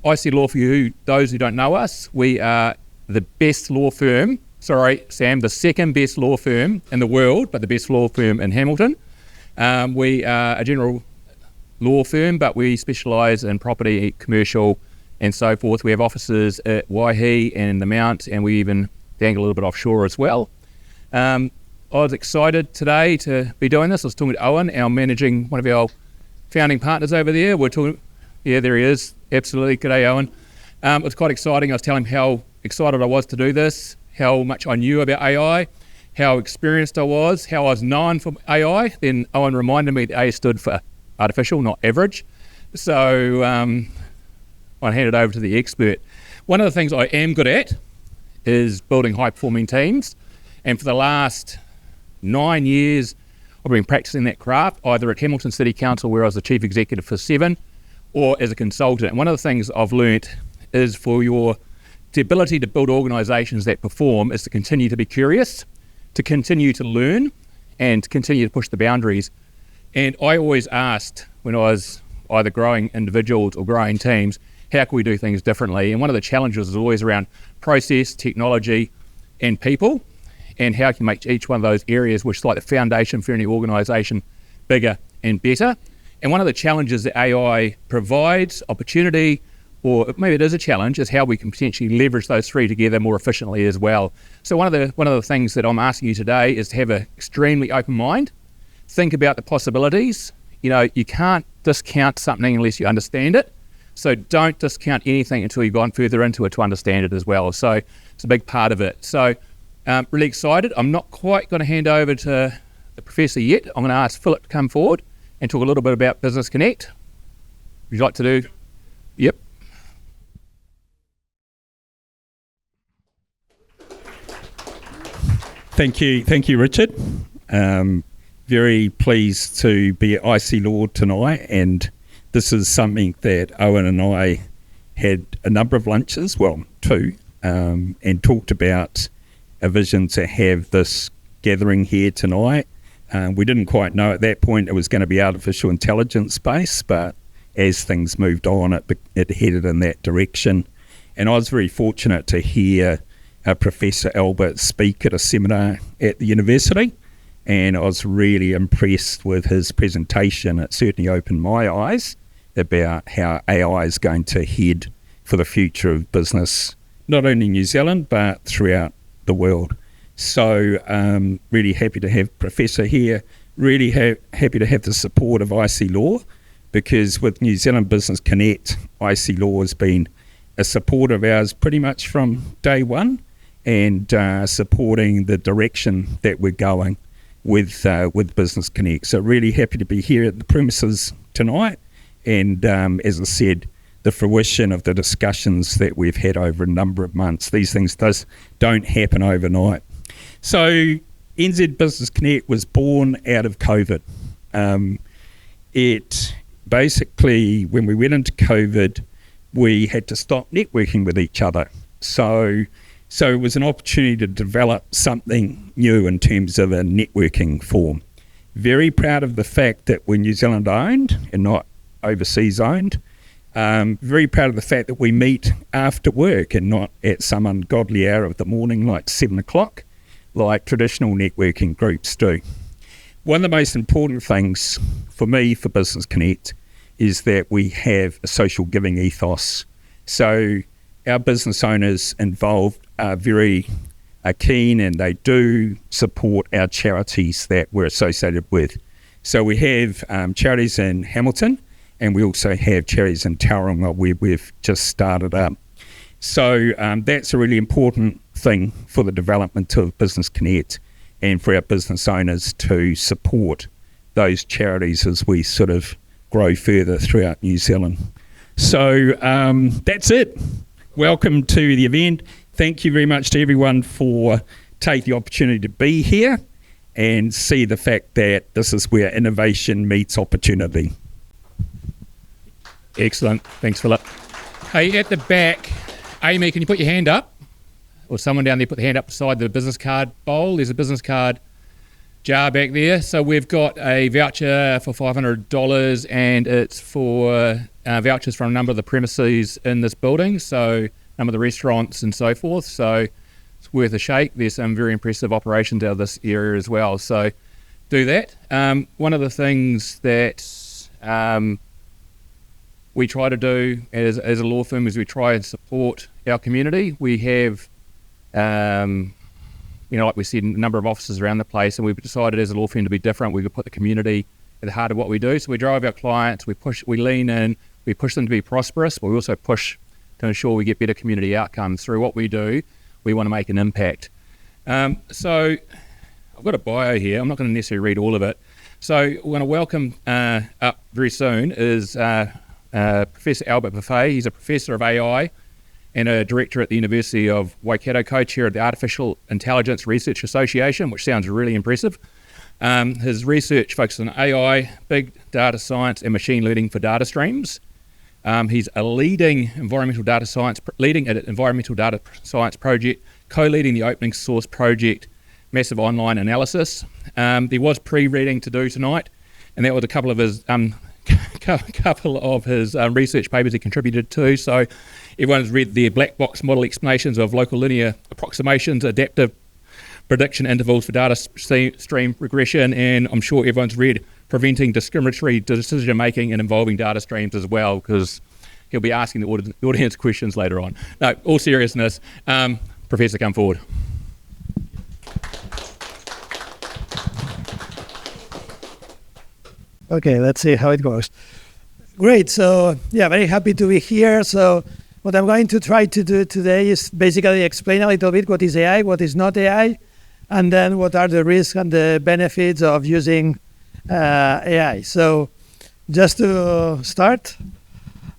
IC Law, for those who don't know us, we are the best law firm, the second best law firm in the world, but the best law firm in Hamilton. We are a general law firm, but we specialise in property, commercial, and so forth. We have offices at Waihi and the Mount, and we even dangle a little bit offshore as well. I was excited today to be doing this. I was talking to Owen, one of our founding partners over there. Yeah, there he is. Absolutely. G'day, Owen. It was quite exciting. I was telling him how excited I was to do this, how much I knew about AI, how experienced I was, how I was known for AI. Then Owen reminded me that A stood for artificial, not average. So I handed over to the expert. One of the things I am good at is building high-performing teams. And for the last 9 years, I've been practicing that craft, either at Hamilton City Council, where I was the chief executive for 7, or as a consultant. And one of the things I've learnt is the ability to build organisations that perform is to continue to be curious, to continue to learn, and to continue to push the boundaries. And I always asked, when I was either growing individuals or growing teams, how can we do things differently? And one of the challenges is always around process, technology, and people, and how can you make each one of those areas, which is like the foundation for any organisation, bigger and better. And one of the challenges that AI provides, opportunity, or maybe it is a challenge, is how we can potentially leverage those three together more efficiently as well. So one of the things that I'm asking you today is to have an extremely open mind, think about the possibilities. You can't discount something unless you understand it. So don't discount anything until you've gone further into it to understand it as well. So it's a big part of it. So really excited. I'm not quite going to hand over to the professor yet. I'm going to ask Philip to come forward and talk a little bit about Business Connect. Would you like to do? Yep. Thank you, Richard. Very pleased to be at IC Law tonight, and this is something that Owen and I had a number of lunches, well, 2, and talked about a vision to have this gathering here tonight. We didn't quite know at that point it was going to be artificial intelligence space, but as things moved on, it headed in that direction. And I was very fortunate to hear Professor Albert speak at a seminar at the university, and I was really impressed with his presentation. It certainly opened my eyes about how AI is going to head for the future of business, not only in New Zealand, but throughout the world. So really happy to have Professor here, really happy to have the support of IC Law, because with New Zealand Business Connect, IC Law has been a supporter of ours pretty much from day one, and supporting the direction that we're going with Business Connect. So really happy to be here at the premises tonight, and as I said, the fruition of the discussions that we've had over a number of months. These things don't happen overnight. So NZ Business Connect was born out of COVID. It basically, when we went into COVID, we had to stop networking with each other. So it was an opportunity to develop something new in terms of a networking form. Very proud of the fact that we're New Zealand owned and not overseas owned. Very proud of the fact that we meet after work and not at some ungodly hour of the morning like 7 o'clock, like traditional networking groups do. One of the most important things for me for Business Connect is that we have a social giving ethos. So our business owners involved are very keen, and they do support our charities that we're associated with. So we have charities in Hamilton, and we also have charities in Tauranga where we've just started up. So that's a really important thing for the development of Business Connect, and for our business owners to support those charities as we sort of grow further throughout New Zealand. So that's it. Welcome to the event. Thank you very much to everyone for taking the opportunity to be here and see the fact that this is where innovation meets opportunity. Excellent. Thanks, Philip. Hey, at the back, Amy, can you put your hand up? Or someone down there put the hand up beside the business card bowl. There's a business card jar back there. So we've got a voucher for $500, and it's for vouchers from a number of the premises in this building, so a number of the restaurants and so forth. So it's worth a shake. There's some very impressive operations out of this area as well. So do that. One of the things that we try to do as a law firm is we try and support our community. We have, like we said, a number of offices around the place, and we've decided as a law firm to be different. We could put the community at the heart of what we do. So we drive our clients, we lean in, we push them to be prosperous, but we also push to ensure we get better community outcomes. Through what we do, we want to make an impact. So I've got a bio here. I'm not going to necessarily read all of it. So we're going to welcome up very soon is Professor Albert Buffet. He's a professor of AI and a director at the University of Waikato, co-chair of the Artificial Intelligence Research Association, which sounds really impressive. His research focuses on AI, big data science, and machine learning for data streams. He's a leading environmental data science project, co-leading the open source project, Massive Online Analysis. There was pre-reading to do tonight, and that was a couple of his research papers he contributed to. So everyone's read their black box model explanations of local linear approximations, adaptive prediction intervals for data stream regression, and I'm sure everyone's read Preventing Discriminatory Decision Making and Involving Data Streams as well, because he'll be asking the audience questions later on. No, all seriousness, Professor, come forward. Okay, let's see how it goes. Great, so very happy to be here. So what I'm going to try to do today is basically explain a little bit what is AI, what is not AI, and then what are the risks and the benefits of using AI. So just to start,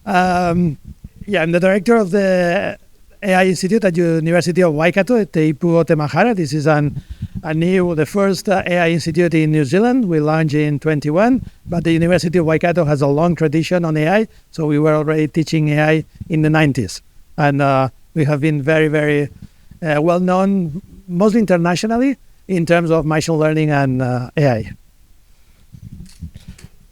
I'm the director of the AI Institute at University of Waikato at Te Ipu Te Mahara. This is the first AI Institute in New Zealand. We launched in 21, but the University of Waikato has a long tradition on AI, so we were already teaching AI in the 90s. And we have been very, very well known, mostly internationally, in terms of machine learning and AI.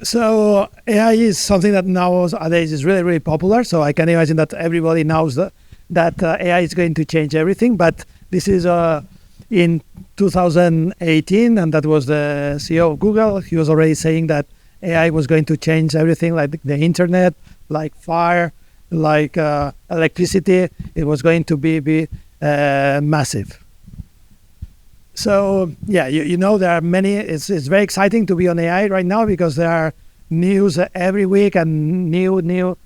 So AI is something that nowadays is really, really popular. So I can imagine that everybody knows that AI is going to change everything. But this is in 2018, and that was the CEO of Google. He was already saying that AI was going to change everything, like the internet, like fire, like electricity. It was going to be massive. So there are many. It's very exciting to be on AI right now because there are news every week and new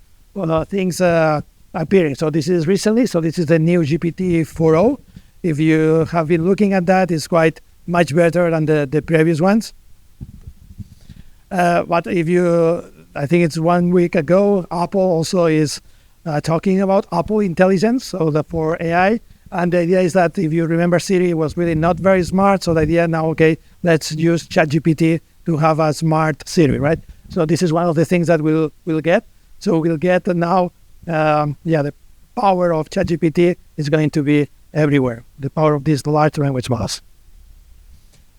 things appearing. So this is recently. So this is the new GPT 4.0. If you have been looking at that, it's quite much better than the previous ones. But I think it's 1 week ago, Apple also is talking about Apple Intelligence, so for AI. And the idea is that if you remember, Siri was really not very smart. So the idea now, okay, let's use ChatGPT to have a smart Siri, right? So this is one of the things that we'll get. So we'll get now, the power of ChatGPT is going to be everywhere. The power of these large language models.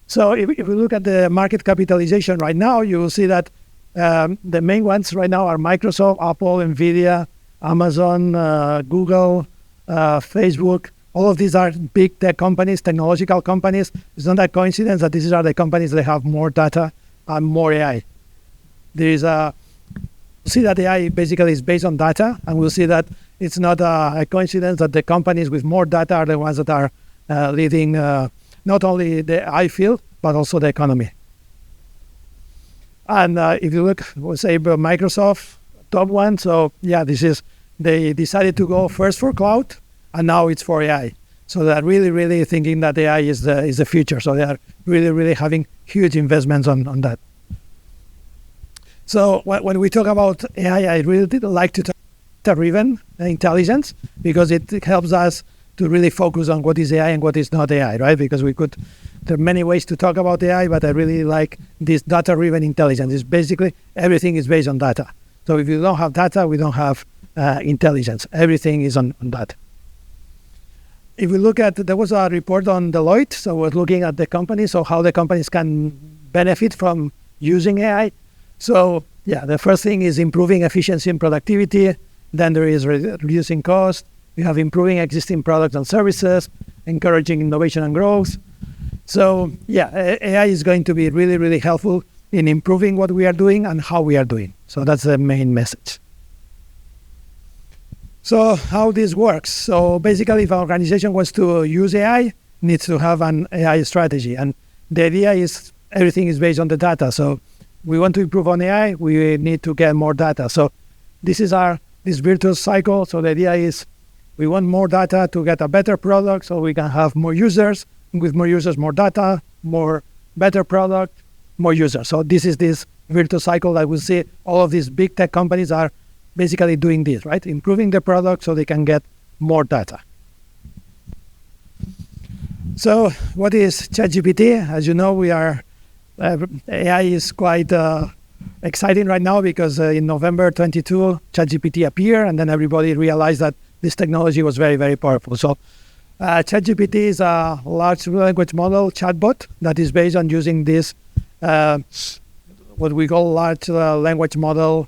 So if we look at the market capitalization right now, you will see that the main ones right now are Microsoft, Apple, Nvidia, Amazon, Google, Facebook. All of these are big tech companies, technological companies. It's not a coincidence that these are the companies that have more data and more AI. See that AI basically is based on data, and we'll see that it's not a coincidence that the companies with more data are the ones that are leading not only the AI field, but also the economy. And if you look, we'll say Microsoft, top one. So they decided to go first for cloud, and now it's for AI. So they're really, really thinking that AI is the future. So they are really, really having huge investments on that. So when we talk about AI, I really like to talk about data-driven intelligence, because it helps us to really focus on what is AI and what is not AI, right? Because there are many ways to talk about AI, but I really like this data-driven intelligence. It's basically everything is based on data. So if you don't have data, we don't have intelligence. Everything is on data. If we look at, there was a report on Deloitte, so we're looking at the companies, so how the companies can benefit from using AI. So the first thing is improving efficiency and productivity. Then there is reducing cost. We have improving existing products and services, encouraging innovation and growth. So AI is going to be really, really helpful in improving what we are doing and how we are doing. So that's the main message. So how this works. So basically, if an organization wants to use AI, it needs to have an AI strategy. And the idea is everything is based on the data. So we want to improve on AI, we need to get more data. So this is this virtuous cycle. So the idea is we want more data to get a better product so we can have more users. With more users, more data, more better product, more users. So this is this virtuous cycle that we see all of these big tech companies are basically doing this, right? Improving the product so they can get more data. So what is ChatGPT? As you know, AI is quite exciting right now because in November 22, ChatGPT appeared, and then everybody realized that this technology was very, very powerful. So ChatGPT is a large language model chatbot that is based on using this, what we call large language model.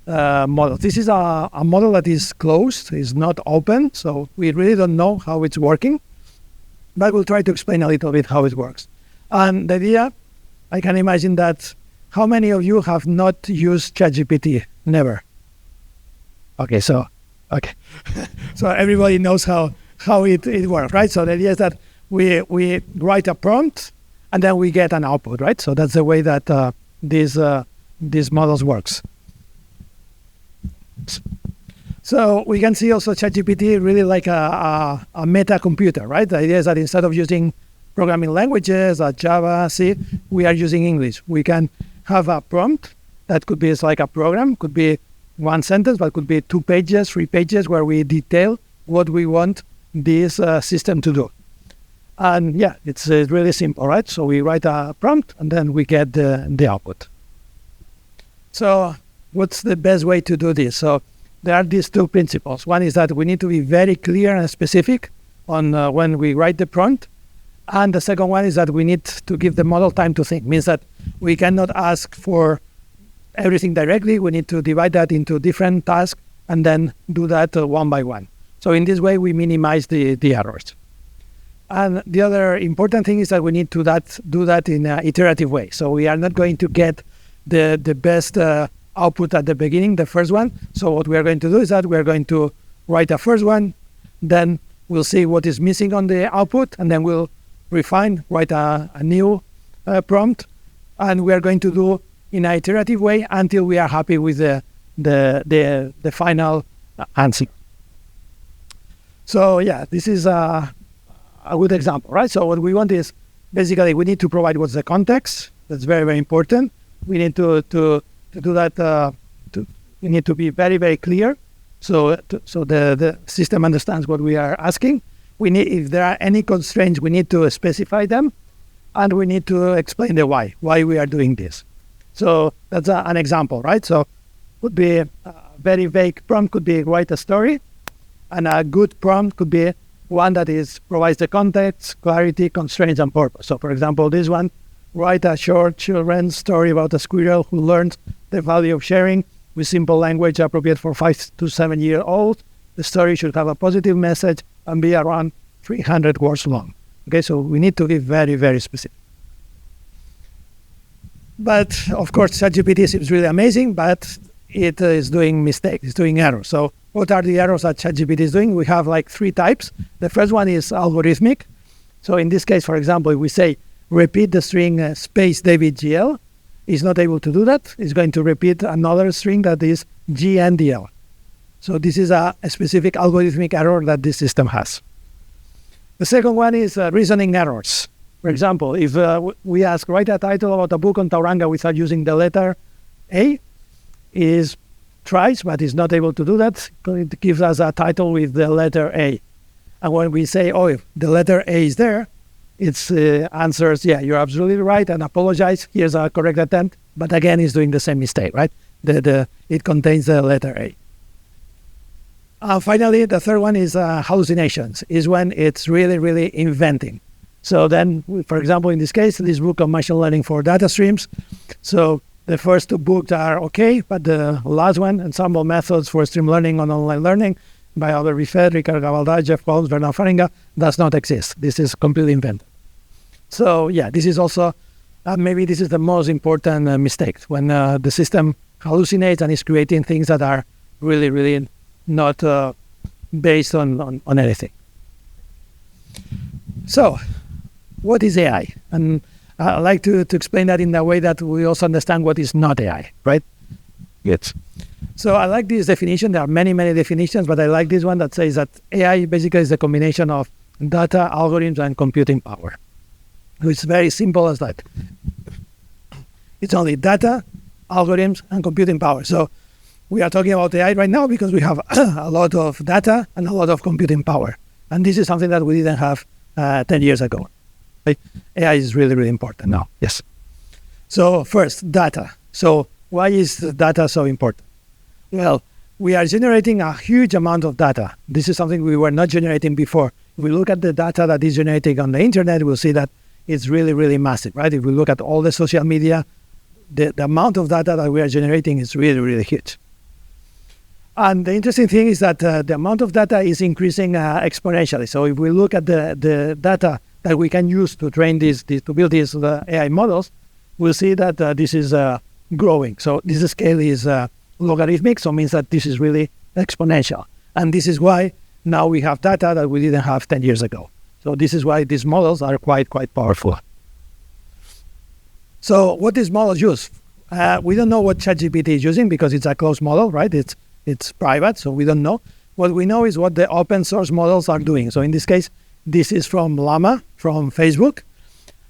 This is a model that is closed, is not open, so we really don't know how it's working. But we'll try to explain a little bit how it works. And the idea, I can imagine that how many of you have not used ChatGPT? Never. Okay. So everybody knows how it works, right? So the idea is that we write a prompt and then we get an output, right? So that's the way that these models works. So we can see also ChatGPT really like a meta computer, right? The idea is that instead of using programming languages like Java, C, we are using English. We can have a prompt that could be like a program, could be one sentence, but could be 2 pages, 3 pages, where we detail what we want this system to do. And it's really simple, right? So we write a prompt and then we get the output. So what's the best way to do this? So there are these 2 principles. One is that we need to be very clear and specific on when we write the prompt. And the second one is that we need to give the model time to think. Means that we cannot ask for everything directly. We need to divide that into different tasks and then do that one by one. So in this way, we minimize the errors. And the other important thing is that we need to do that in an iterative way. So we are not going to get the best output at the beginning, the first one. So what we are going to do is that we are going to write a first one, then we'll see what is missing on the output, and then we'll refine, write a new prompt, and we are going to do in an iterative way until we are happy with the final answer. So this is a good example, right? So what we want is basically we need to provide what's the context. That's very, very important. We need to do that. We need to be very, very clear, so the system understands what we are asking. If there are any constraints, we need to specify them, and we need to explain the why we are doing this. So that's an example, right? So could be a very vague prompt, could be write a story, and a good prompt could be one that provides the context, clarity, constraints, and purpose. So for example, this one, write a short children's story about a squirrel who learned the value of sharing with simple language appropriate for 5 to 7 year old. The story should have a positive message and be around 300 words long. Okay, so we need to be very, very specific. But of course, ChatGPT seems really amazing, but it is doing mistakes, it's doing errors. So what are the errors that ChatGPT is doing? We have like 3 types. The first one is algorithmic. So in this case, for example, if we say, repeat the string space David GL, it's not able to do that. It's going to repeat another string that is GNDL. So this is a specific algorithmic error that this system has. The second one is reasoning errors. For example, if we ask, write a title about a book on Tauranga without using the letter A, it tries, but is not able to do that. It gives us a title with the letter A. And when we say, if the letter A is there, it answers, you're absolutely right, and apologize. Here's a correct attempt. But again, it's doing the same mistake, right? It contains the letter A. Finally, the third one is hallucinations, is when it's really, really inventing. So then, for example, in this case, this book of machine learning for data streams. So The first two books are okay, but the last one, Ensemble Methods for Stream Learning on Online Learning, by Albert Riffet, Ricardo Gavaldà, Jeff Holmes, Bernard Faringa, does not exist. This is completely invented. So yeah, this is also, maybe this is the most important mistake, when the system hallucinates and is creating things that are really, really not based on anything. So, what is AI? And I like to explain that in a way that we also understand what is not AI, right? Yes. So I like this definition. There are many, many definitions, but I like this one that says that AI basically is a combination of data, algorithms, and computing power. It's very simple as that. It's only data, algorithms, and computing power. So we are talking about AI right now because we have a lot of data and a lot of computing power. And this is something that we didn't have 10 years ago. Right? AI is really, really important now. Yes. So first, data. So why is data so important? Well, we are generating a huge amount of data. This is something we were not generating before. If we look at the data that is generated on the internet, we'll see that it's really, really massive, right? If we look at all the social media, the amount of data that we are generating is really, really huge. And the interesting thing is that the amount of data is increasing exponentially. So if we look at the data that we can use to train to build these AI models, we'll see that this is growing. So this scale is logarithmic, so it means that this is really exponential. And this is why now we have data that we didn't have 10 years ago. So this is why these models are quite powerful. So what these models use? We don't know what ChatGPT is using because it's a closed model, right? It's private, so we don't know. What we know is what the open source models are doing. So in this case, this is from Llama, from Facebook.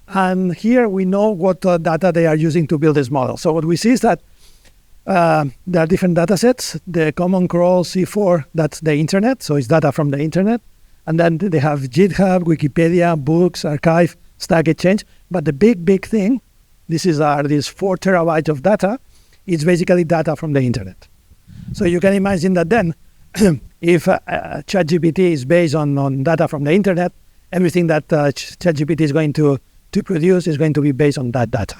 And here we know what data they are using to build this model. So what we see is that there are different data sets. The Common Crawl C4, that's the internet, so it's data from the internet. And then they have GitHub, Wikipedia, books, archive, Stack Exchange. But the big thing, this 4 terabytes of data, it's basically data from the internet. So you can imagine that then, if ChatGPT is based on data from the internet, everything that ChatGPT is going to produce is going to be based on that data.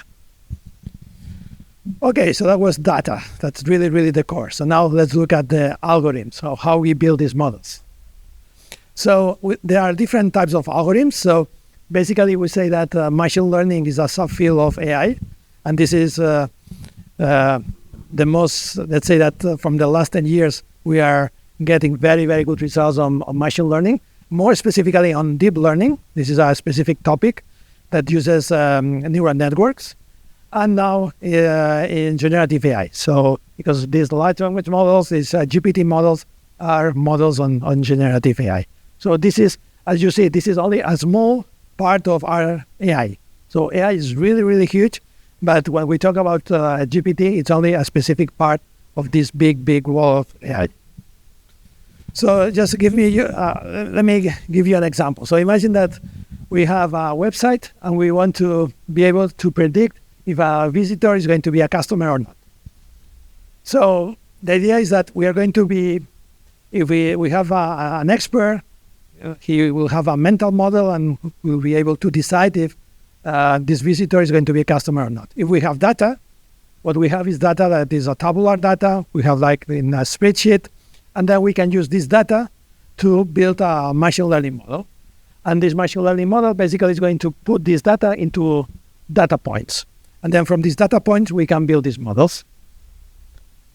Okay, so that was data. That's really, really the core. So now let's look at the algorithms, so how we build these models. So there are different types of algorithms. So basically we say that machine learning is a subfield of AI. And this is the most, let's say that from the last 10 years, we are getting very, very good results on machine learning, more specifically on deep learning. This is a specific topic that uses neural networks. And now in generative AI. So because these large language models, these GPT models are models on generative AI. So this is, as you see, this is only a small part of our AI. So AI is really, really huge. But when we talk about GPT, it's only a specific part of this big wall of AI. So just let me give you an example. So imagine that we have a website and we want to be able to predict if a visitor is going to be a customer or not. So the idea is that we are going to be, if we have an expert, he will have a mental model and we'll be able to decide if this visitor is going to be a customer or not. If we have data, what we have is data that is a tabular data. We have like in a spreadsheet, and then we can use this data to build a machine learning model. And this machine learning model basically is going to put this data into data points. And then from these data points, we can build these models.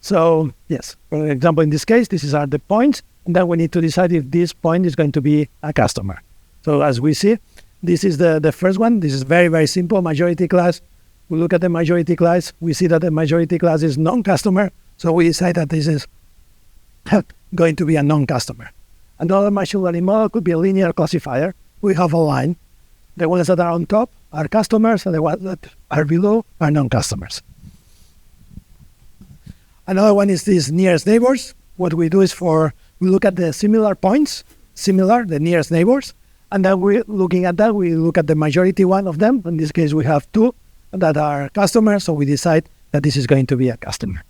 So yes, for example, in this case, these are the points. And then we need to decide if this point is going to be a customer. So as we see, this is the first one. This is very, very simple, majority class. We look at the majority class. We see that the majority class is non-customer. So we decide that this is going to be a non-customer. Another machine learning model could be a linear classifier. We have a line. The ones that are on top are customers, and the ones that are below are non-customers. Another one is these nearest neighbors. What we do is we look at the similar points, the nearest neighbors, and then looking at that, we look at the majority one of them. In this case, we have 2 that are customers, so we decide that this is going to be a customer.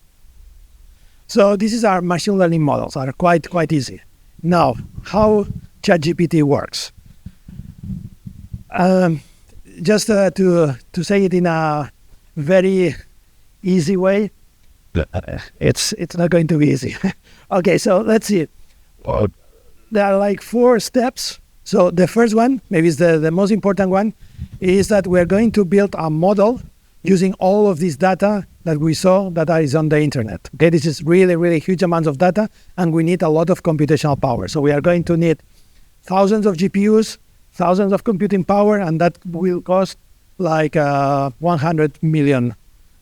So this is our machine learning models, are quite easy. Now, how ChatGPT works. Just to say it in a very easy way, it's not going to be easy. Okay, so let's see. There are like 4 steps. So the first one, maybe is the most important one, is that we're going to build a model using all of this data that we saw that is on the internet. Okay, this is really, really huge amounts of data, and we need a lot of computational power. So we are going to need thousands of GPUs, thousands of computing power, and that will cost like $100 million.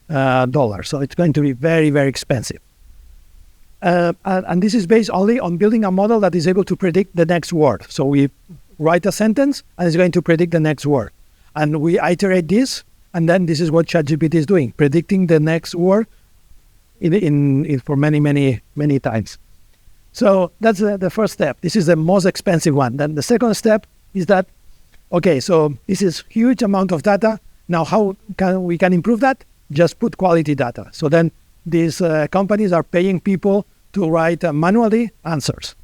So it's going to be very, very expensive. And this is based only on building a model that is able to predict the next word. So we write a sentence, and it's going to predict the next word. And we iterate this, and then this is what ChatGPT is doing, predicting the next word in for many, many, many times. So that's the first step. This is the most expensive one. Then the second step is that, okay, so this is huge amount of data. Now, how can we improve that? Just put quality data. So then these companies are paying people to write manually answers.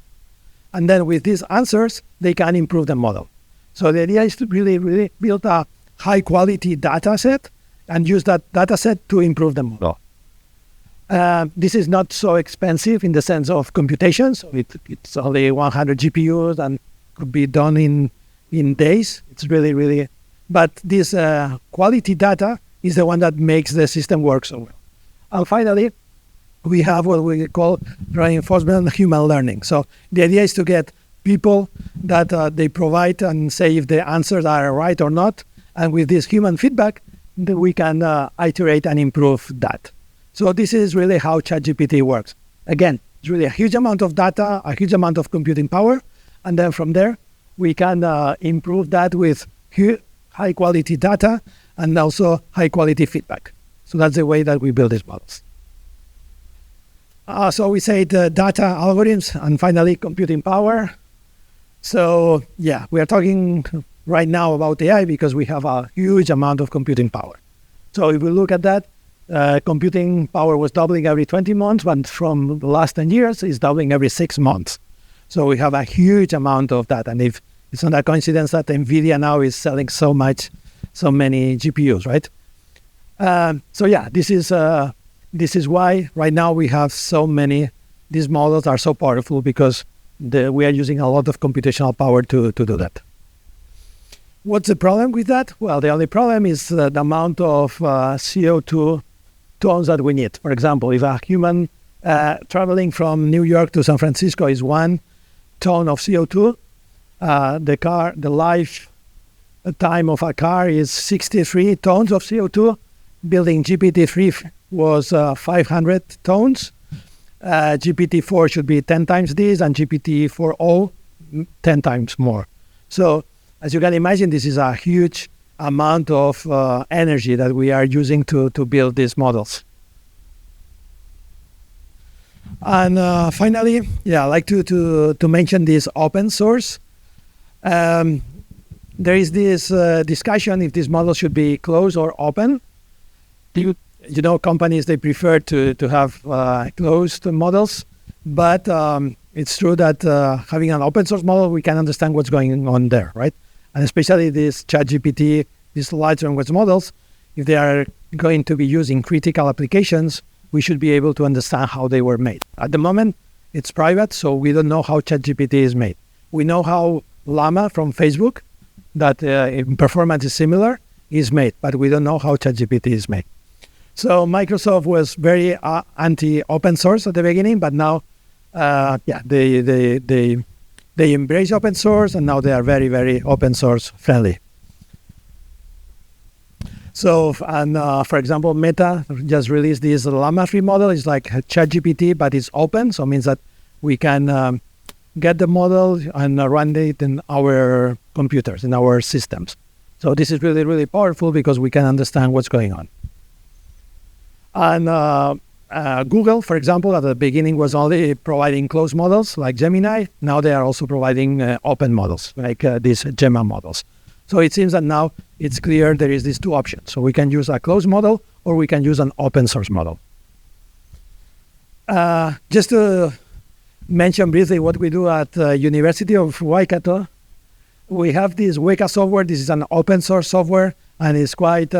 And then with these answers, they can improve the model. So the idea is to really, really build a high quality data set and use that data set to improve the model. This is not so expensive in the sense of computation. So it's only 100 GPUs and could be done in days. It's really, really, but this quality data is the one that makes the system work so well. And finally, we have what we call reinforcement human learning. So the idea is to get people that they provide and say if the answers are right or not. And with this human feedback, we can iterate and improve that. So this is really how ChatGPT works. Again, it's really a huge amount of data, a huge amount of computing power. And then from there, we can improve that with high quality data and also high quality feedback. So that's the way that we build these models. So we say the data algorithms and finally computing power. So yeah, we are talking right now about AI because we have a huge amount of computing power. So if we look at that, computing power was doubling every 20 months, but from the last 10 years, it's doubling every 6 months. So we have a huge amount of that. And if it's not a coincidence that NVIDIA now is selling so many GPUs, right? So yeah, this is why right now we have so many, these models are so powerful because we are using a lot of computational power to do that. What's the problem with that? Well, the only problem is the amount of CO2 tons that we need. For example, if a human traveling from New York to San Francisco is 1 ton of CO2, the lifetime of a car is 63 tons of CO2. Building GPT-3 was 500 tons. GPT-4 should be 10 times this, and GPT-4o 10 times more. So as you can imagine, this is a huge amount of energy that we are using to build these models. And finally, yeah, I'd like to mention this open source. There is this discussion if this model should be closed or open. You know, companies, they prefer to have closed models, but it's true that having an open source model, we can understand what's going on there, right? And especially this ChatGPT, these large language models, if they are going to be used in critical applications, we should be able to understand how they were made. At the moment, it's private, so we don't know how ChatGPT is made. We know how Llama from Facebook, that in performance is similar, is made, but we don't know how ChatGPT is made. So Microsoft was very anti-open source at the beginning, but now, they embrace open source, and now they are very, very open source friendly. So, and for example, Meta just released this Llama 3 model. It's like ChatGPT, but it's open, so it means that we can get the model and run it in our computers, in our systems. So this is really, really powerful because we can understand what's going on. And Google, for example, at the beginning was only providing closed models like Gemini. Now they are also providing open models like these Gemma models. So it seems that now it's clear there is these 2 options. So we can use a closed model or we can use an open source model. Just to mention briefly what we do at University of Waikato, we have this Weka software. This is an open source software, and it's quite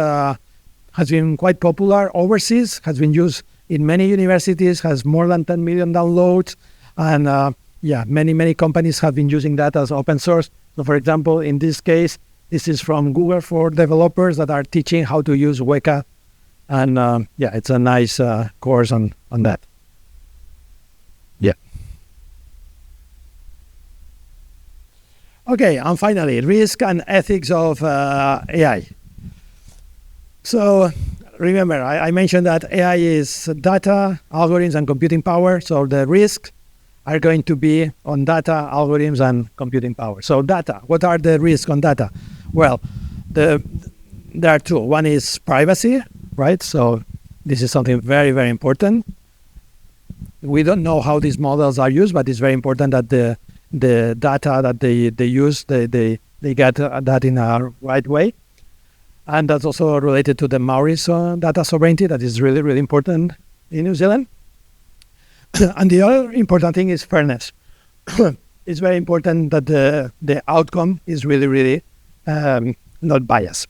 has been quite popular overseas, has been used in many universities, has more than 10 million downloads, and many companies have been using that as open source. So for example, in this case, this is from Google for developers that are teaching how to use Weka, and it's a nice course on that. Okay, and finally, risk and ethics of AI. So remember, I mentioned that AI is data, algorithms, and computing power. So the risks are going to be on data, algorithms, and computing power. So data, what are the risks on data? Well, there are two. One is privacy, right? So this is something very, very important. We don't know how these models are used, but it's very important that the data that they use, they get that in a right way. And that's also related to the Maori's data sovereignty that is really, really important in New Zealand. And the other important thing is fairness. It's very important that the outcome is really, really not biased.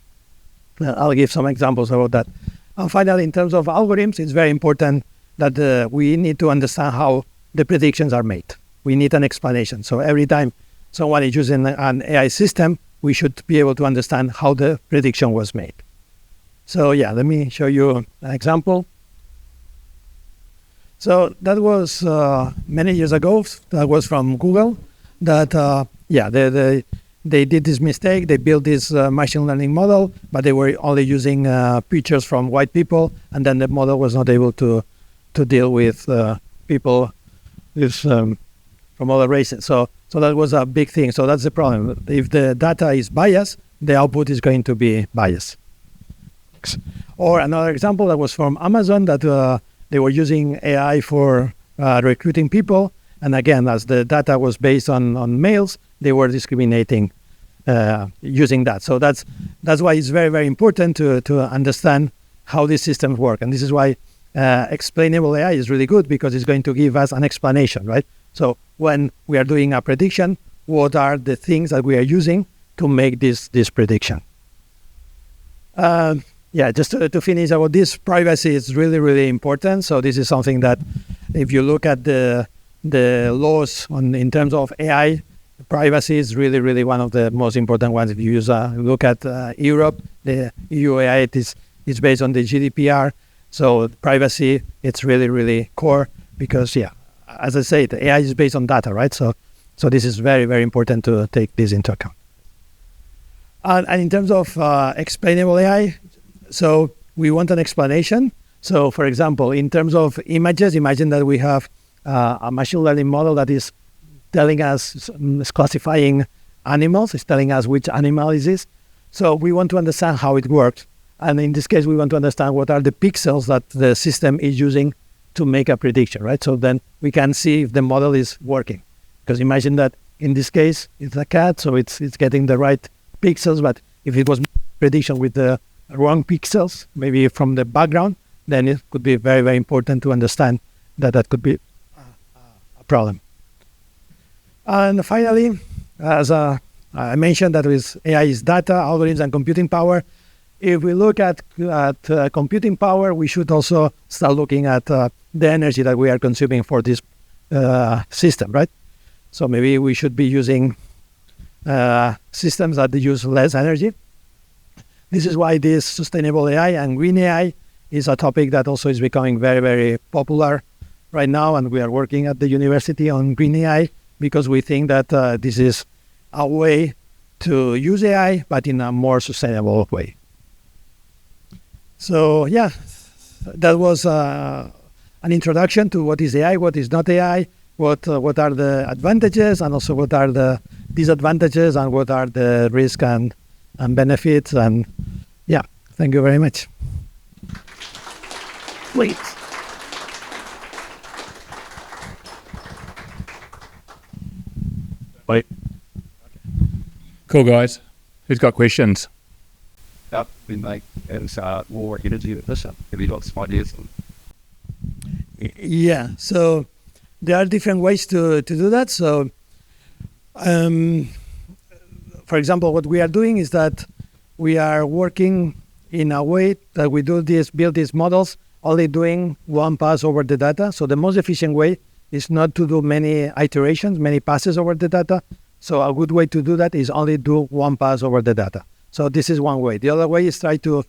I'll give some examples about that. And finally, in terms of algorithms, it's very important that we need to understand how the predictions are made. We need an explanation. So every time someone is using an AI system, we should be able to understand how the prediction was made. So let me show you an example. So that was many years ago. That was from Google. That they did this mistake. They built this machine learning model, but they were only using pictures from white people, and then the model was not able to deal with people with from other races. So that was a big thing. So that's the problem. If the data is biased, the output is going to be biased. Or another example that was from Amazon, that they were using AI for recruiting people. And again, as the data was based on males, they were discriminating using that. So that's why it's very, very important to understand how these systems work. And this is why explainable AI is really good, because it's going to give us an explanation, right? So when we are doing a prediction, what are the things that we are using to make this prediction? Just to finish about this, privacy is really, really important. So this is something that if you look at the laws in terms of AI, privacy is really, really one of the most important ones. If you look at Europe, the EU AI is based on the GDPR. So privacy, it's really, really core because, as I said, AI is based on data, right? So this is very, very important to take this into account. And in terms of explainable AI, so we want an explanation. So for example, in terms of images, imagine that we have a machine learning model that is telling us, is classifying animals, is telling us which animal is this. So we want to understand how it works. And in this case, we want to understand what are the pixels that the system is using to make a prediction, right? So then we can see if the model is working. Because imagine that in this case, it's a cat, so it's getting the right pixels. But if it was prediction with the wrong pixels, maybe from the background, then it could be very, very important to understand that could be a problem. And finally, as I mentioned, that AI is data, algorithms, and computing power. If we look at computing power, we should also start looking at the energy that we are consuming for this system, right? So maybe we should be using systems that use less energy. This is why this sustainable AI and green AI is a topic that also is becoming very, very popular right now. And we are working at the university on green AI because we think that this is a way to use AI, but in a more sustainable way. So that was an introduction to what is AI, what is not AI, what are the advantages, and also what are the disadvantages, and what are the risks and benefits. And thank you very much. Please. Wait. Cool, guys. Who's got questions? We make and more energy efficient. Have you got some ideas? So there are different ways to do that. So, for example, what we are doing is that we are working in a way that we build these models only doing one pass over the data. So the most efficient way is not to do many iterations, many passes over the data. So a good way to do that is only do one pass over the data. So this is one way. The other way is try to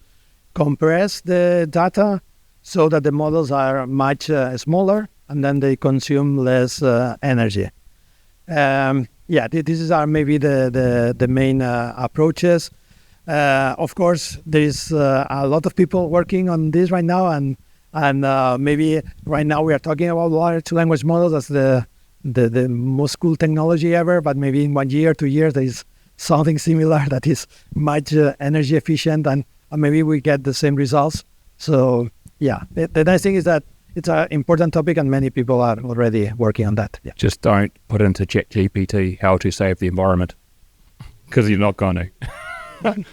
compress the data so that the models are much smaller and then they consume less energy. These are maybe the main approaches. Of course, there is a lot of people working on this right now, and maybe right now we are talking about large language models as the most cool technology ever. But maybe in 1 year, 2 years, there is something similar that is much energy efficient, and maybe we get the same results. So the nice thing is that it's an important topic, and many people are already working on that. Yeah. Just don't put into ChatGPT how to save the environment, because you're not going to.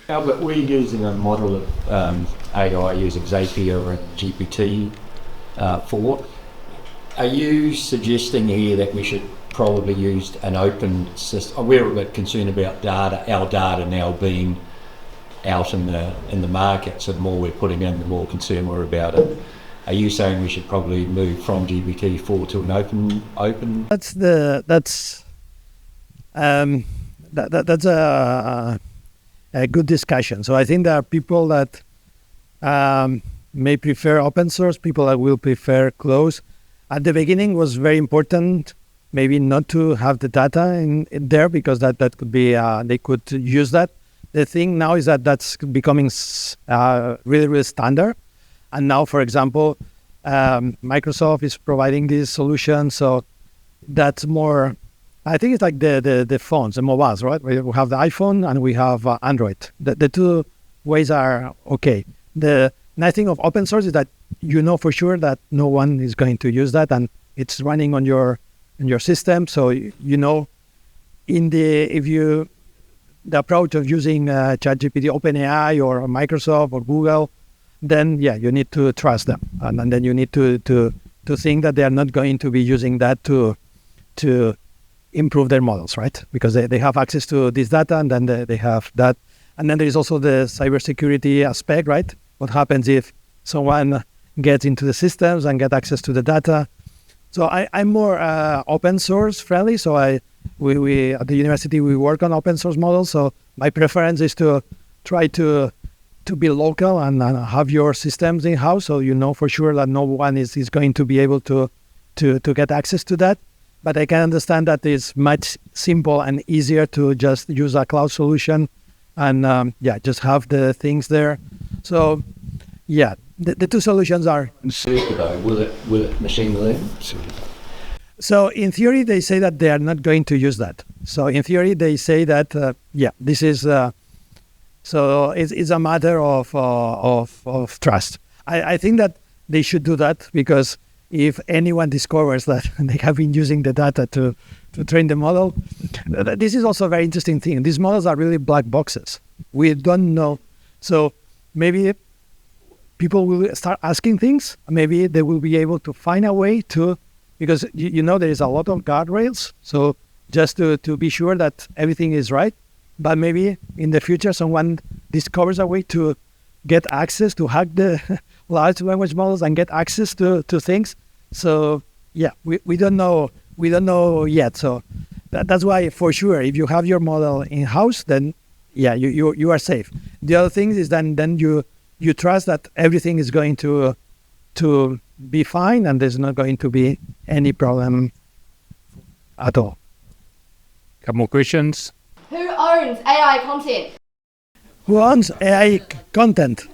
Albert, we're using a model of AI using Zapier and GPT-4. Are you suggesting here that we should probably use an open system? We're a bit concerned about our data now being out in the market, so the more we're putting in, the more concerned we're about it. Are you saying we should probably move from GPT-4 to an open? That's a good discussion. So I think there are people that may prefer open source, people that will prefer closed. At the beginning, was very important, maybe not to have the data in there, because that could be they could use that. The thing now is that that's becoming really, really standard. And now, for example, Microsoft is providing this solution. So that's more, I think it's like the phones, the mobiles, right? We have the iPhone and we have Android. The two ways are okay. The nice thing of open source is that you know for sure that no one is going to use that, and it's running on your system. So you know, the approach of using ChatGPT, OpenAI, or Microsoft or Google, then you need to trust them, and then you need to think that they are not going to be using that to improve their models, right? Because they have access to this data, and then they have that. And then there is also the cybersecurity aspect, right? What happens if someone gets into the systems and get access to the data? So I'm more open source friendly. So we at the university, we work on open source models. So my preference is to try to be local and have your systems in-house, so you know for sure that no one is going to be able to get access to that. But I can understand that it's much simple and easier to just use a cloud solution and just have the things there. So the two solutions are. Super though, will it machine learn? So in theory, they say that they are not going to use that. So in theory, they say that this is. So it's a matter of trust. I think that they should do that, because if anyone discovers that they have been using the data to train the model, this is also a very interesting thing. These models are really black boxes. We don't know. So maybe people will start asking things. Maybe they will be able to find a way to, because there is a lot of guardrails. So just to be sure that everything is right. But maybe in the future, someone discovers a way to get access, to hack the large language models and get access to things. So we don't know. We don't know yet. So that's why, for sure, if you have your model in-house, then you are safe. The other thing is then you trust that everything is going to be fine, and there's not going to be any problem at all. Couple more questions. Who owns AI content? Who owns AI content?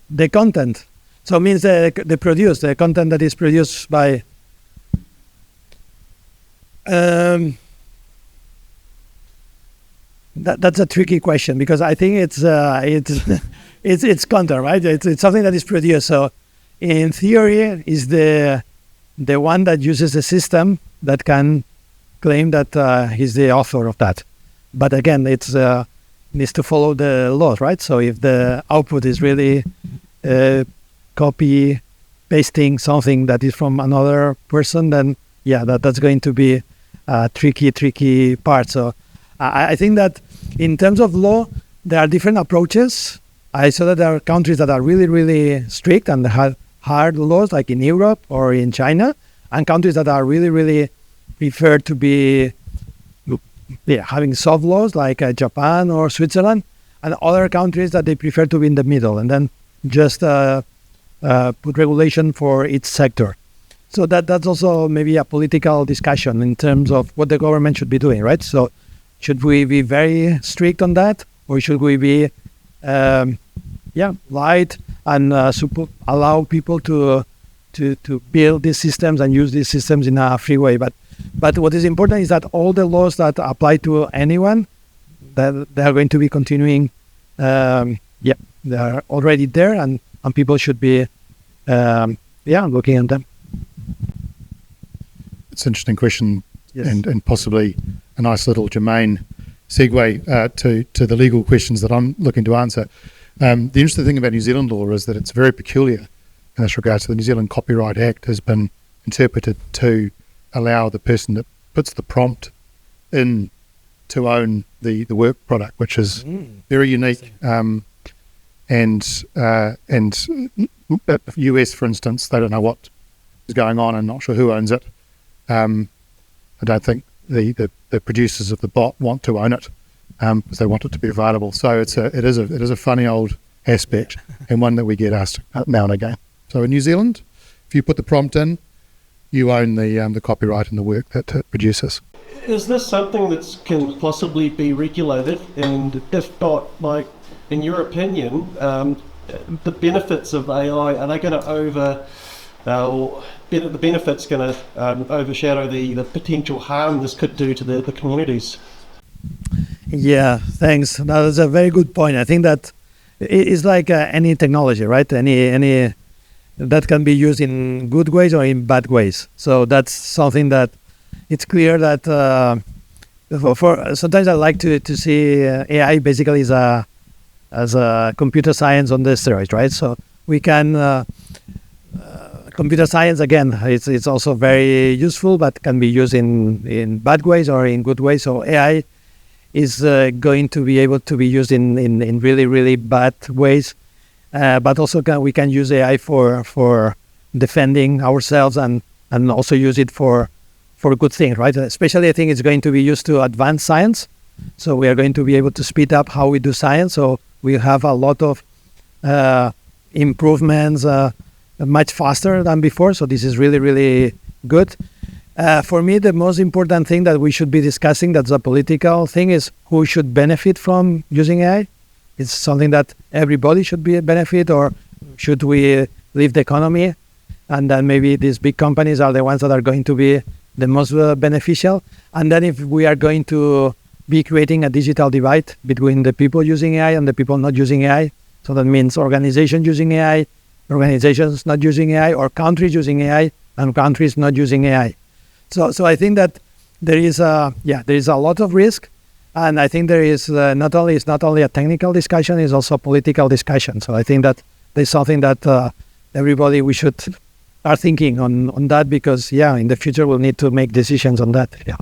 The content. So it means the content that is produced by. That's a tricky question, because I think it's content, right? It's something that is produced. So in theory, is the one that uses the system that can claim that he's the author of that. But again, it's needs to follow the laws, right? So if the output is really copy pasting something that is from another person, then that's going to be a tricky part. So I think that in terms of law, there are different approaches. I saw that there are countries that are really, really strict and have hard laws, like in Europe or in China, and countries that are really, really prefer to be having soft laws, like Japan or Switzerland, and other countries that they prefer to be in the middle, and then just put regulation for each sector. So that's also maybe a political discussion in terms of what the government should be doing, right? So should we be very strict on that, or should we be light and allow people to build these systems and use these systems in a free way? But what is important is that all the laws that apply to anyone, that they are going to be continuing. They are already there, and people should be looking at them. It's an interesting question, Yes. and possibly a nice little germane segue to the legal questions that I'm looking to answer. The interesting thing about New Zealand law is that it's very peculiar in this regard. So the New Zealand Copyright Act has been interpreted to allow the person that puts the prompt in to own the work product, which is very unique. And US, for instance, they don't know what is going on and not sure who owns it. I don't think the producers of the bot want to own it because they want it to be available. So it is a funny old aspect and one that we get asked now and again. So in New Zealand, if you put the prompt in, you own the copyright and the work that it produces. Is this something that can possibly be regulated? And if not, like, in your opinion, the benefits of AI, are they going to the benefits going to overshadow the potential harm this could do to the communities? Yeah, thanks. That's a very good point. I think that it's like any technology, right? Any that can be used in good ways or in bad ways. So that's something that it's clear that for sometimes I like to see AI basically as a computer science on the steroids, right? So we can computer science, again, it's also very useful, but can be used in bad ways or in good ways. So AI is going to be able to be used in really, really bad ways. But also we can use AI for defending ourselves and also use it for good things, right? Especially I think it's going to be used to advance science. So we are going to be able to speed up how we do science. So we have a lot of improvements much faster than before. So this is really, really good. For me, the most important thing that we should be discussing, that's a political thing, is who should benefit from using AI. It's something that everybody should be a benefit, or should we leave the economy? And then maybe these big companies are the ones that are going to be the most beneficial. And then if we are going to be creating a digital divide between the people using AI and the people not using AI, so that means organizations using AI, organizations not using AI, or countries using AI and countries not using AI. So I think that there is a lot of risk, and I think there is not only a technical discussion, it's also a political discussion. So I think that there's something that everybody we should start thinking on that, because in the future we'll need to make decisions on that. Yeah.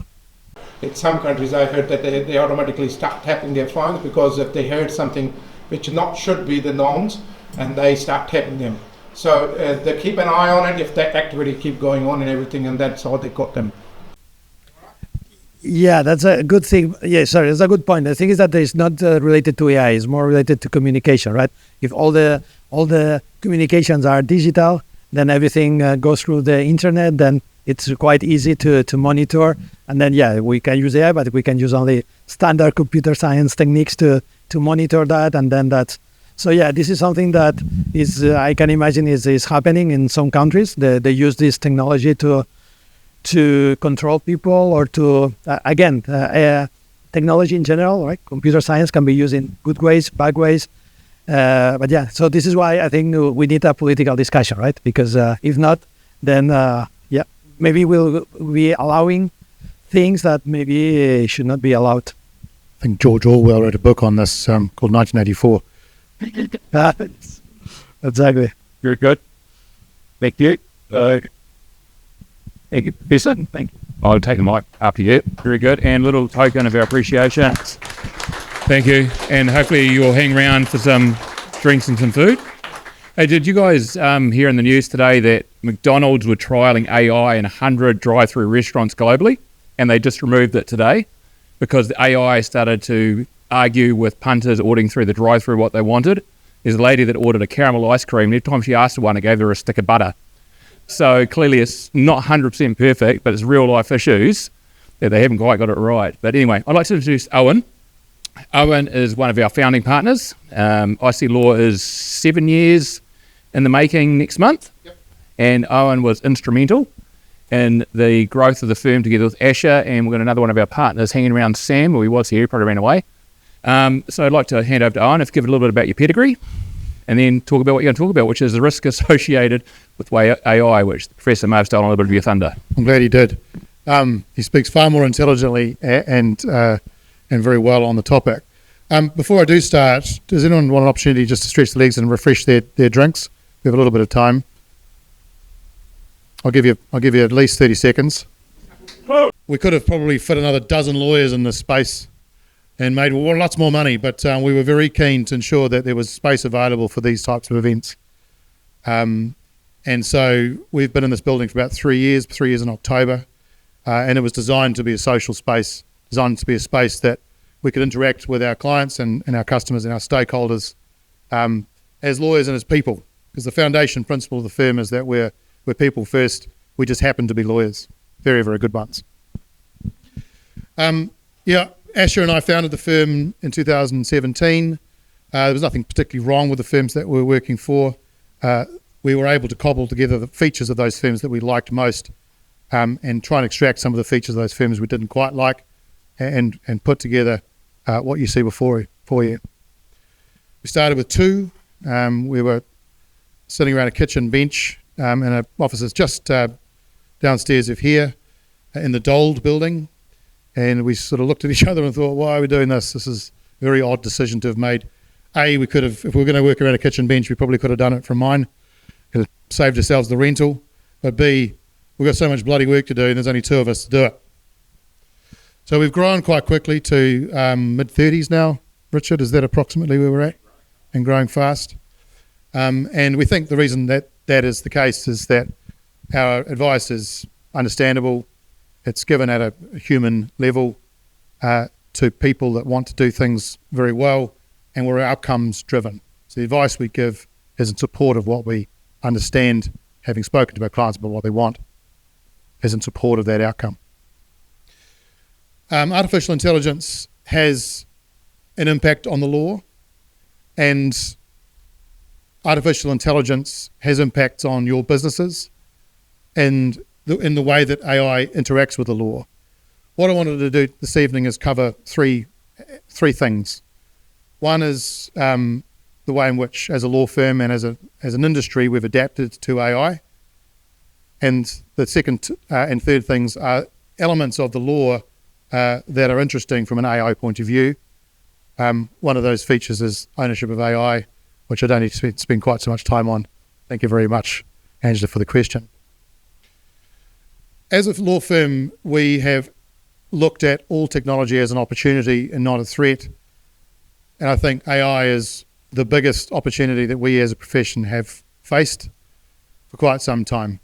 In some countries, I heard that they automatically start tapping their phones because if they heard something which should be the norms, and they start tapping them. So they keep an eye on it if that activity keep going on and everything, and that's how they got them. Yeah, that's a good thing. Yeah, sorry, that's a good point. The thing is that it's not related to AI; it's more related to communication, right? If all the communications are digital, then everything goes through the internet. Then it's quite easy to monitor. And then we can use AI, but we can use only standard computer science techniques to monitor that, and then that's. So this is something that is I can imagine is happening in some countries. They use this technology to control people, or to technology in general, right? Computer science can be used in good ways, bad ways. So this is why I think we need a political discussion, right? Because if not, then maybe we'll be allowing things that maybe should not be allowed. I think George Orwell wrote a book on this called 1984. Exactly. Very good. Thank you. Thank you, Professor. Thank you. I'll take the mic after you. Very good. And little token of our appreciation. Thank you. And hopefully you'll hang around for some drinks and some food. Hey, did you guys hear in the news today that McDonald's were trialling AI in 100 drive-through restaurants globally, and they just removed it today because the AI started to argue with punters ordering through the drive-through what they wanted. There's a lady that ordered a caramel ice cream, and every time she asked for one, it gave her a stick of butter. So clearly it's not 100% perfect, but it's real-life issues that they haven't quite got it right. But anyway, I'd like to introduce Owen. Owen is one of our founding partners. IC Law is 7 years in the making next month. Yep. And Owen was instrumental in the growth of the firm together with Asher, and we've got another one of our partners hanging around, Sam, who he was here, probably ran away. So I'd like to hand over to Owen, give it a little bit about your pedigree, and then talk about what you're going to talk about, which is the risk associated with AI, which the Professor may have stolen a little bit of your thunder. I'm glad he did. He speaks far more intelligently and very well on the topic. Before I do start, does anyone want an opportunity just to stretch the legs and refresh their drinks? We have a little bit of time. I'll give you at least 30 seconds. We could have probably fit another dozen lawyers in this space and made lots more money, but we were very keen to ensure that there was space available for these types of events. And so we've been in this building for about 3 years in October, and it was designed to be a social space, designed to be a space that we could interact with our clients and our customers and our stakeholders as lawyers and as people, because the foundation principle of the firm is that we're people first. We just happen to be lawyers, very, very good ones. Asher and I founded the firm in 2017. There was nothing particularly wrong with the firms that we were working for. We were able to cobble together the features of those firms that we liked most and try and extract some of the features of those firms we didn't quite like and put together what you see before you. We started with two. We were sitting around a kitchen bench in our offices just downstairs of here in the Dold building, and we sort of looked at each other and thought, why are we doing this? This is a very odd decision to have made. We could have, if we were going to work around a kitchen bench, we probably could have done it from mine. Could have saved ourselves the rental. But B, we've got so much bloody work to do, and there's only two of us to do it. So we've grown quite quickly to mid-30s now. Richard, is that approximately where we're at? And growing fast. And we think the reason that is the case is that our advice is understandable. It's given at a human level to people that want to do things very well, and we're outcomes driven. So the advice we give is in support of what we understand, having spoken to our clients about what they want, is in support of that outcome. Artificial intelligence has an impact on the law, and artificial intelligence has impacts on your businesses and in the way that AI interacts with the law. What I wanted to do this evening is cover three things. One is the way in which, as a law firm and as an industry, we've adapted to AI. And the second and third things are elements of the law that are interesting from an AI point of view. One of those features is ownership of AI, which I don't need to spend quite so much time on. Thank you very much, Angela, for the question. As a law firm, we have looked at all technology as an opportunity and not a threat. And I think AI is the biggest opportunity that we as a profession have faced for quite some time.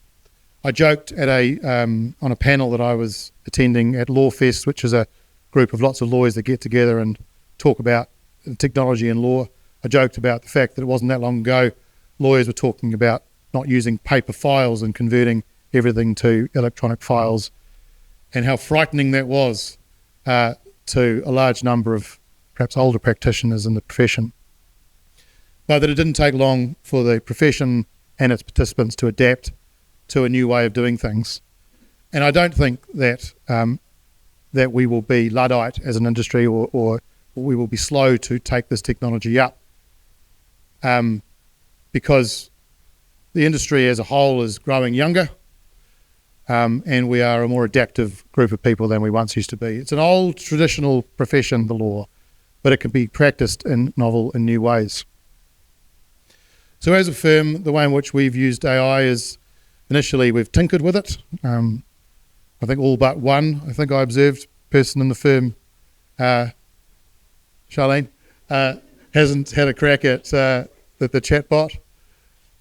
I joked at on a panel that I was attending at Lawfest, which is a group of lots of lawyers that get together and talk about technology and law. I joked about the fact that it wasn't that long ago lawyers were talking about not using paper files and converting everything to electronic files, and how frightening that was to a large number of perhaps older practitioners in the profession. But that it didn't take long for the profession and its participants to adapt to a new way of doing things. And I don't think that that we will be Luddite as an industry or we will be slow to take this technology up because the industry as a whole is growing younger and we are a more adaptive group of people than we once used to be. It's an old traditional profession, the law, but it can be practiced in novel and new ways. So as a firm, the way in which we've used AI is initially we've tinkered with it. I think all but one, I think I observed, person in the firm, Charlene, hasn't had a crack at the chatbot.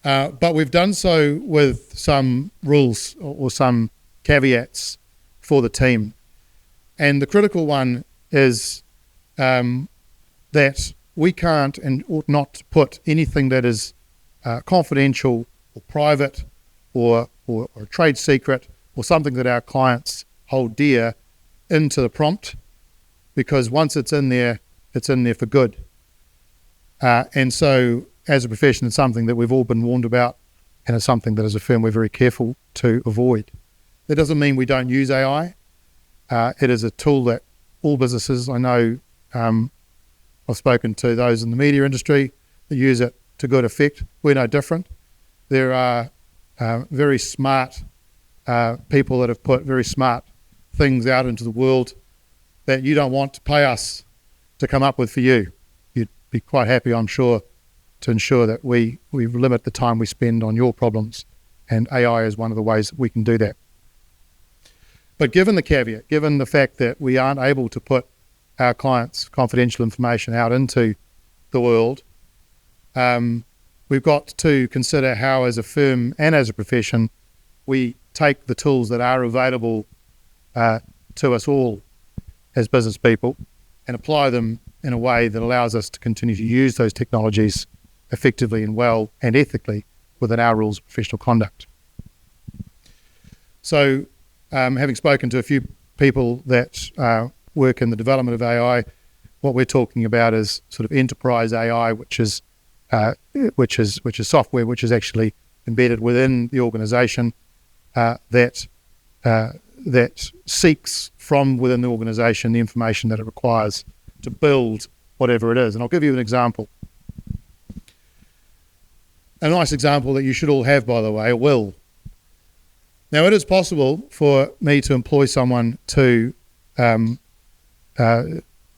But we've done so with some rules or some caveats for the team. And the critical one is that we can't and ought not to put anything that is confidential or private or a trade secret or something that our clients hold dear into the prompt, because once it's in there for good. And so as a profession, it's something that we've all been warned about, and it's something that as a firm we're very careful to avoid. That doesn't mean we don't use AI. It is a tool that all businesses, I know, I've spoken to those in the media industry that use it to good effect. We're no different. There are very smart people that have put very smart things out into the world that you don't want to pay us to come up with for you. You'd be quite happy, I'm sure, to ensure that we limit the time we spend on your problems, and AI is one of the ways that we can do that. But given the caveat, given the fact that we aren't able to put our clients' confidential information out into the world, we've got to consider how, as a firm and as a profession, we take the tools that are available to us all as business people and apply them in a way that allows us to continue to use those technologies effectively and well and ethically within our rules of professional conduct. So, having spoken to a few people that work in the development of AI, what we're talking about is sort of enterprise AI, which is software which is actually embedded within the organisation that seeks from within the organisation the information that it requires to build whatever it is. And I'll give you an example. A nice example that you should all have, by the way, a will. Now, it is possible for me to employ someone to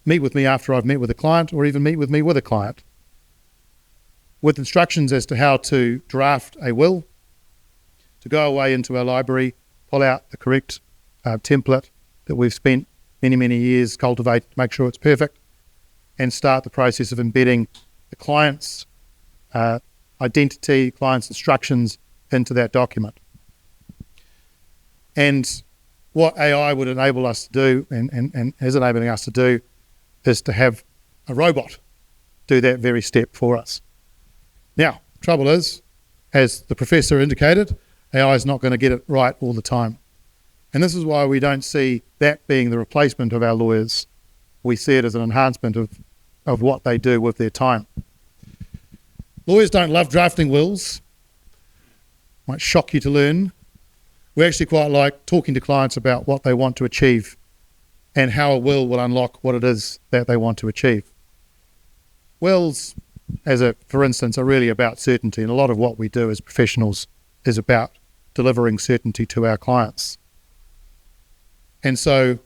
meet with me after I've met with a client, or even meet with me with a client, with instructions as to how to draft a will, to go away into our library, pull out the correct template that we've spent many, many years cultivating to make sure it's perfect, and start the process of embedding the client's identity, client's instructions into that document. And what AI would enable us to do, and is enabling us to do, is to have a robot do that very step for us. Now, trouble is, as the professor indicated, AI is not going to get it right all the time. And this is why we don't see that being the replacement of our lawyers. We see it as an enhancement of what they do with their time. Lawyers don't love drafting wills. Might shock you to learn. We actually quite like talking to clients about what they want to achieve and how a will unlock what it is that they want to achieve. Wills, for instance, are really about certainty, and a lot of what we do as professionals is about delivering certainty to our clients. And so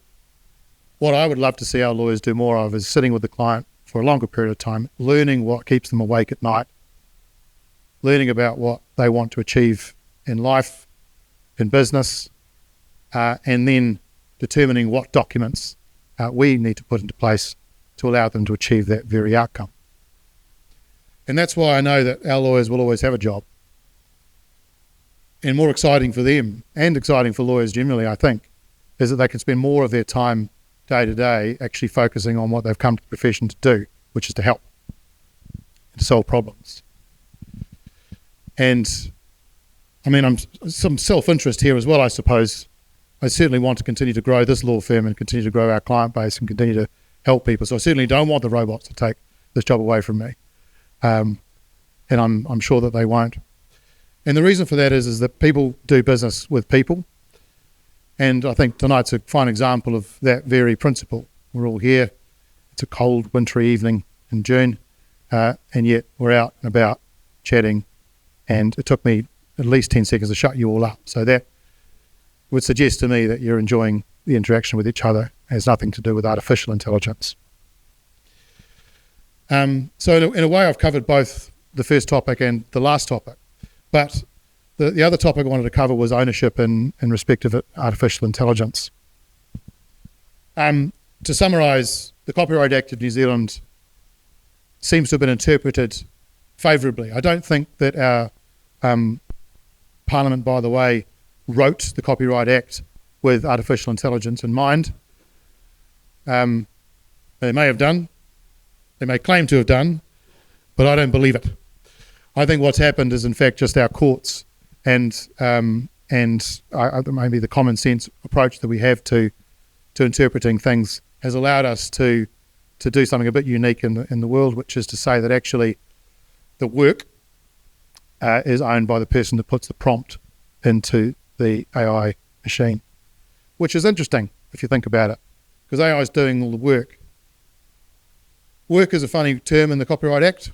what I would love to see our lawyers do more of is sitting with the client for a longer period of time, learning what keeps them awake at night, learning about what they want to achieve in life, in business, and then determining what documents we need to put into place to allow them to achieve that very outcome. And that's why I know that our lawyers will always have a job. And more exciting for them, and exciting for lawyers generally, I think, is that they can spend more of their time day to day actually focusing on what they've come to the profession to do, which is to help, to solve problems. And I mean, I'm some self-interest here as well, I suppose. I certainly want to continue to grow this law firm and continue to grow our client base and continue to help people. So I certainly don't want the robots to take this job away from me. And I'm sure that they won't. And the reason for that is that people do business with people. And I think tonight's a fine example of that very principle. We're all here. It's a cold, wintry evening in June, and yet we're out and about chatting. And it took me at least 10 seconds to shut you all up. So that would suggest to me that you're enjoying the interaction with each other. It has nothing to do with artificial intelligence. So in a way, I've covered both the first topic and the last topic. But the other topic I wanted to cover was ownership in respect of artificial intelligence. To summarise, the Copyright Act of New Zealand seems to have been interpreted favourably. I don't think that our Parliament, by the way, wrote the Copyright Act with artificial intelligence in mind. They may have done, they may claim to have done, but I don't believe it. I think what's happened is in fact just our courts and maybe the common sense approach that we have to interpreting things has allowed us to do something a bit unique in the world, which is to say that actually the work is owned by the person that puts the prompt into the AI machine, which is interesting if you think about it, because AI is doing all the work. Work is a funny term in the Copyright Act.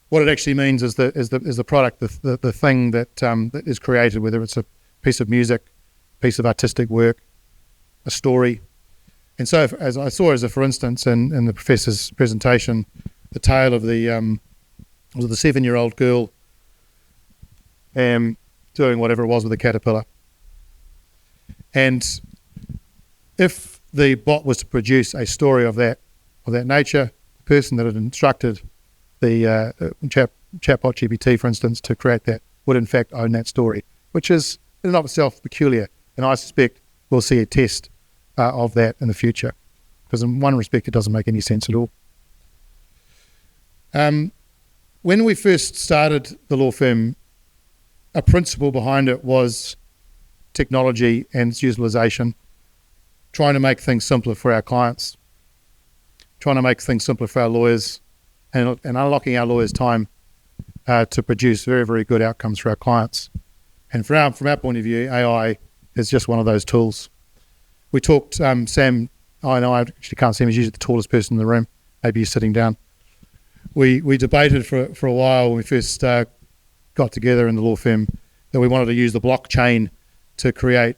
What it actually means is the product, the thing that is created, whether it's a piece of music, piece of artistic work, a story. And so, as I saw as a for instance in the professor's presentation, the tale of the 7-year-old girl doing whatever it was with a caterpillar. And if the bot was to produce a story of that nature, the person that had instructed the chatbot GPT, for instance, to create that would in fact own that story, which is in and of itself peculiar. And I suspect we'll see a test of that in the future, because in one respect it doesn't make any sense at all. When we first started the law firm, a principle behind it was technology and its utilisation, trying to make things simpler for our clients, trying to make things simpler for our lawyers, and unlocking our lawyers' time to produce very, very good outcomes for our clients. And from our point of view, AI is just one of those tools. We talked, Sam, I actually can't see him, he's usually the tallest person in the room, maybe he's sitting down. We debated for a while when we first got together in the law firm that we wanted to use the blockchain to create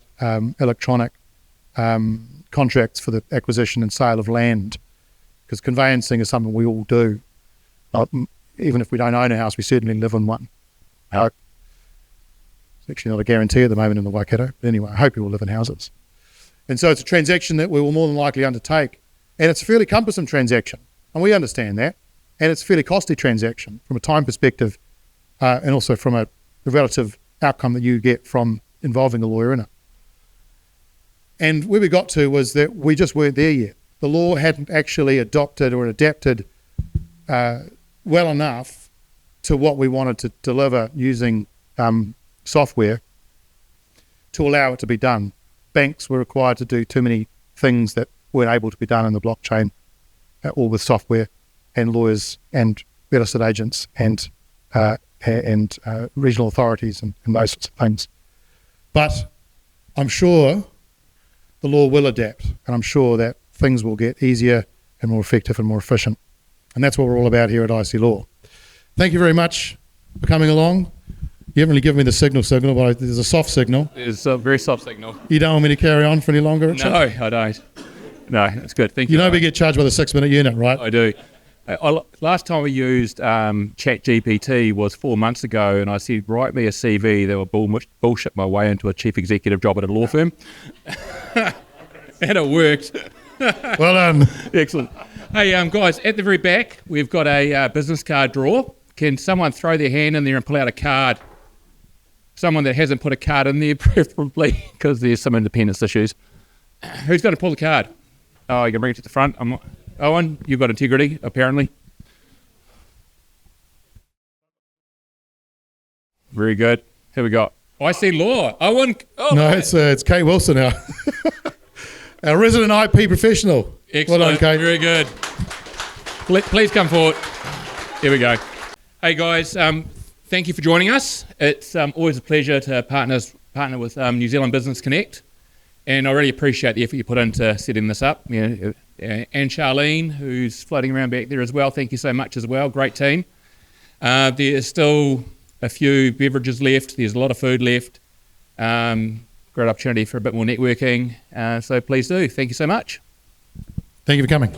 electronic contracts for the acquisition and sale of land, because conveyancing is something we all do. Even if we don't own a house, we certainly live in one. I hope. It's actually not a guarantee at the moment in the Waikato, but anyway, I hope you will live in houses. And so it's a transaction that we will more than likely undertake, and it's a fairly cumbersome transaction, and we understand that, and it's a fairly costly transaction from a time perspective, and also from the relative outcome that you get from involving a lawyer in it. And where we got to was that we just weren't there yet. The law hadn't actually adopted or adapted well enough to what we wanted to deliver using software to allow it to be done. Banks were required to do too many things that weren't able to be done in the blockchain or with software, and lawyers and real estate agents and regional authorities and those sorts of things. But I'm sure the law will adapt, and I'm sure that things will get easier and more effective and more efficient. And that's what we're all about here at IC Law. Thank you very much for coming along. You haven't really given me the signal, but there's a soft signal. It's a very soft signal. You don't want me to carry on for any longer, Richard? No, I don't. No, it's good. Thank you. You know we get charged by the 6-minute unit, right? I do. Last time we used ChatGPT was 4 months ago, and I said, write me a CV that will bullshit my way into a chief executive job at a law firm. And it worked. Well done. Excellent. Hey, guys, at the very back, we've got a business card drawer. Can someone throw their hand in there and pull out a card? Someone that hasn't put a card in there, preferably, because there's some independence issues. Who's going to pull the card? Oh, you can bring it to the front. Owen, you've got integrity, apparently. Very good. Here we go. I see Law. Owen. Oh, no, it's Kate Wilson now. Our resident IP professional. Excellent. Well done, Kate. Very good. Please come forward. Here we go. Hey, guys. Thank you for joining us. It's always a pleasure to partner with New Zealand Business Connect. And I really appreciate the effort you put into setting this up. And Charlene, who's floating around back there as well, thank you so much as well. Great team. There's still a few beverages left. There's a lot of food left. Great opportunity for a bit more networking. So please do. Thank you so much. Thank you for coming.